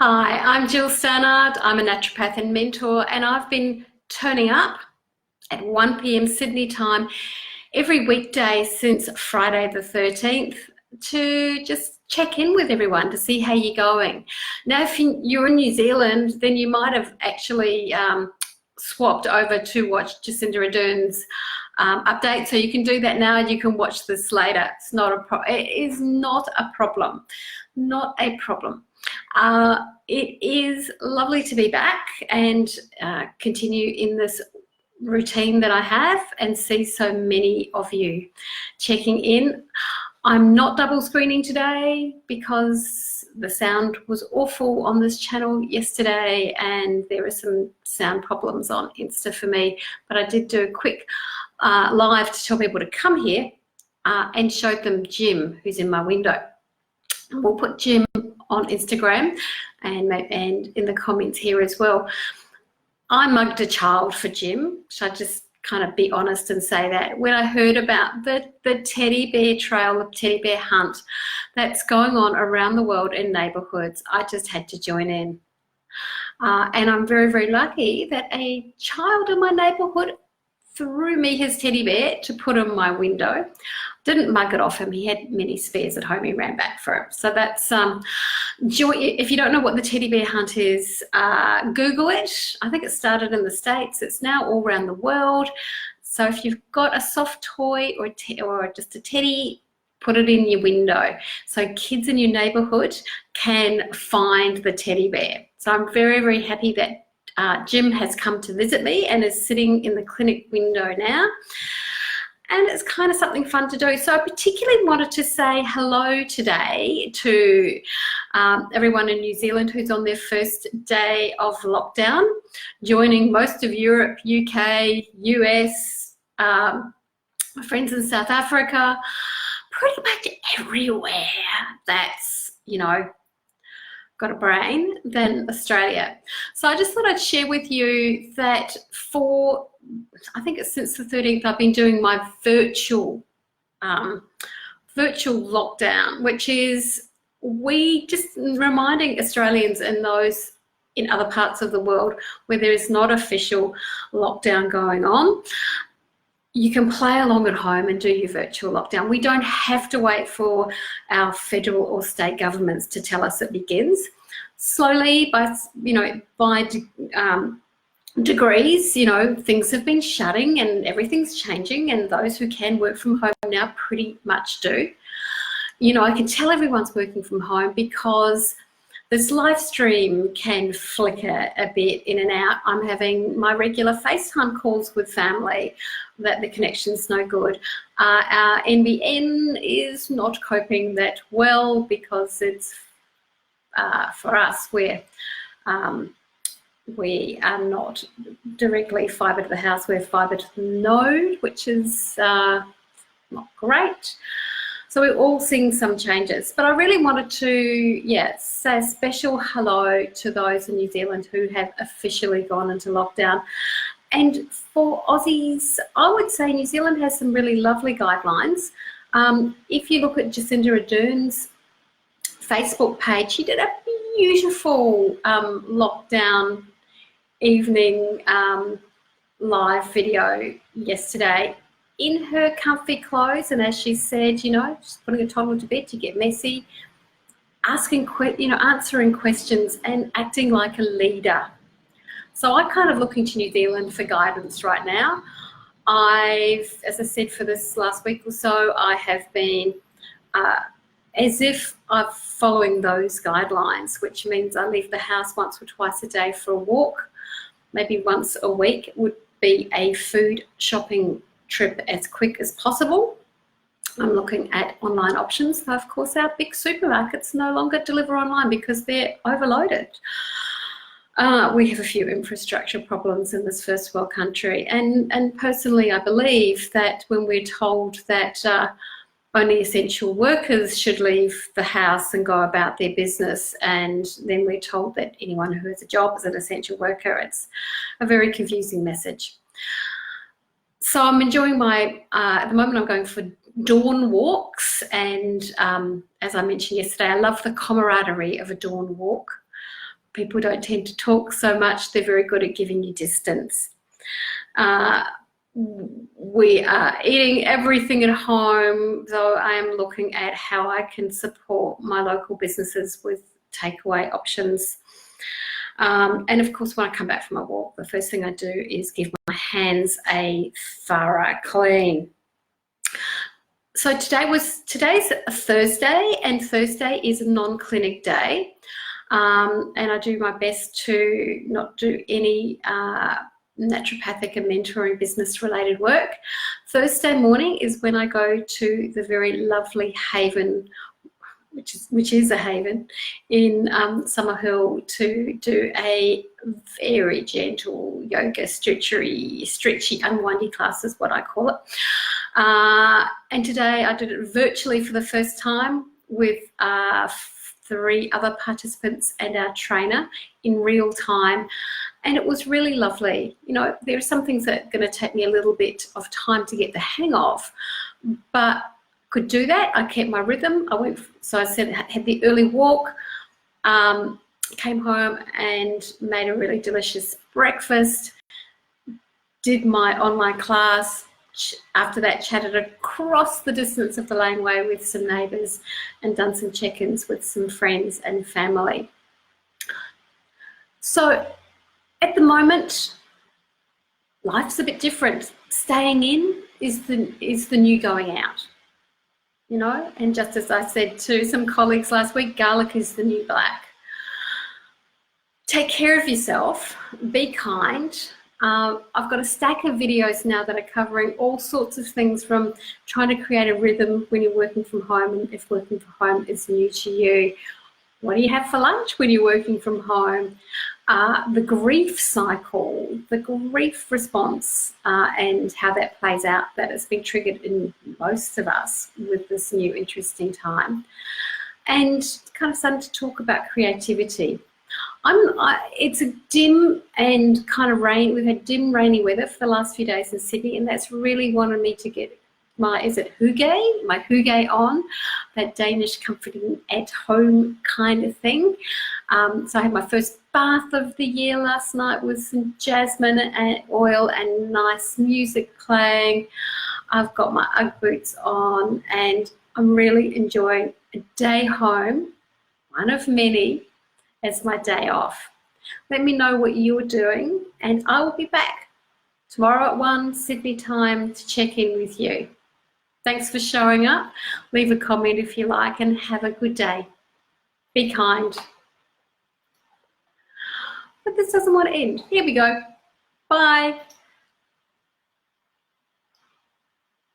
Hi, I'm Jill Stannard. I'm a naturopath and mentor, and I've been turning up at 1 p.m. Sydney time every weekday since Friday the 13th to just check in with everyone to see how you're going. Now, if you're in New Zealand, then you might have actually swapped over to watch Jacinda Ardern's update, so you can do that now and you can watch this later. It is not a problem. Not a problem. It is lovely to be back and continue in this routine that I have and see so many of you checking in. I'm not double screening today because the sound was awful on this channel yesterday and there are some sound problems on Insta for me, but I did do a quick live to tell people to come here and showed them Jim, who's in my window. We'll put Jim on Instagram and in the comments here as well. I mugged a child for Jim. Should I just kind of be honest and say that? When I heard about the teddy bear trail, the teddy bear hunt that's going on around the world in neighbourhoods, I just had to join in. And I'm very, very lucky that a child in my neighbourhood threw me his teddy bear to put in my window. Didn't mug it off him. He had many spares at home. He ran back for it. So that's joy. If you don't know what the teddy bear hunt is, Google it. I think it started in the States. It's now all around the world. So if you've got a soft toy or just a teddy, put it in your window so kids in your neighbourhood can find the teddy bear. So I'm very, very happy that Jim has come to visit me and is sitting in the clinic window now. And it's kind of something fun to do. So I particularly wanted to say hello today to everyone in New Zealand who's on their first day of lockdown, joining most of Europe, UK, US, my friends in South Africa, pretty much everywhere that's, got a brain than Australia. So I just thought I'd share with you that I think it's since the 13th, I've been doing my virtual lockdown, which is we just reminding Australians and those in other parts of the world where there is not official lockdown going on. You can play along at home and do your virtual lockdown. We don't have to wait for our federal or state governments to tell us it begins. Slowly, by degrees, things have been shutting and everything's changing, and those who can work from home now pretty much do. I can tell everyone's working from home because this live stream can flicker a bit in and out. I'm having my regular FaceTime calls with family that the connection's no good. Our NBN is not coping that well because it's, for us, we are not directly fibre to the house, we're fibre to the node, which is not great. So we're all seeing some changes, but I really wanted to, say a special hello to those in New Zealand who have officially gone into lockdown. And for Aussies, I would say New Zealand has some really lovely guidelines. If you look at Jacinda Ardern's Facebook page, she did a beautiful lockdown evening live video yesterday in her comfy clothes, and as she said, just putting a toddler to bed to get messy, answering questions and acting like a leader. So I'm kind of looking to New Zealand for guidance right now. As I said, for this last week or so, I have been as if I'm following those guidelines, which means I leave the house once or twice a day for a walk. Maybe once a week would be a food shopping trip as quick as possible. I'm looking at online options. Of course, our big supermarkets no longer deliver online because they're overloaded. We have a few infrastructure problems in this first world country. And personally, I believe that when we're told that only essential workers should leave the house and go about their business, and then we're told that anyone who has a job is an essential worker, it's a very confusing message. So I'm enjoying at the moment I'm going for dawn walks, and as I mentioned yesterday, I love the camaraderie of a dawn walk. people don't tend to talk so much. They're very good at giving you distance. We are eating everything at home, though I am looking at how I can support my local businesses with takeaway options. And of course, when I come back from my walk, the first thing I do is give my hands a thorough clean. So today's a Thursday, and Thursday is a non-clinic day. And I do my best to not do any naturopathic and mentoring business related work. Thursday morning is when I go to the very lovely Haven, which is a haven in Summerhill, to do a very gentle yoga, stretchy, unwindy class is what I call it. And today I did it virtually for the first time with 3 other participants and our trainer in real time. And it was really lovely. You know, there are some things that are going to take me a little bit of time to get the hang of, but could do that. I kept my rhythm. I had the early walk, came home and made a really delicious breakfast, did my online class. After that, chatted across the distance of the laneway with some neighbours and done some check-ins with some friends and family. So at the moment, life's a bit different. Staying in is the new going out, you know, and just as I said to some colleagues last week, garlic is the new black. Take care of yourself, be kind. I've got a stack of videos now that are covering all sorts of things, from trying to create a rhythm when you're working from home, and if working from home is new to you, what do you have for lunch when you're working from home? The grief cycle, the grief response, and how that plays out, that has been triggered in most of us with this new interesting time. And kind of starting to talk about creativity. It's a dim and kind of rain. We've had dim, rainy weather for the last few days in Sydney, and that's really wanted me to get my hygge on, that Danish comforting at home kind of thing. So I had my first bath of the year last night with some jasmine and oil and nice music playing. I've got my Ugg boots on, and I'm really enjoying a day home, one of many, as my day off. Let me know what you're doing, and I will be back tomorrow at 1 Sydney time to check in with you. Thanks for showing up. Leave a comment if you like, and have a good day. Be kind. But this doesn't want to end. Here we go. Bye.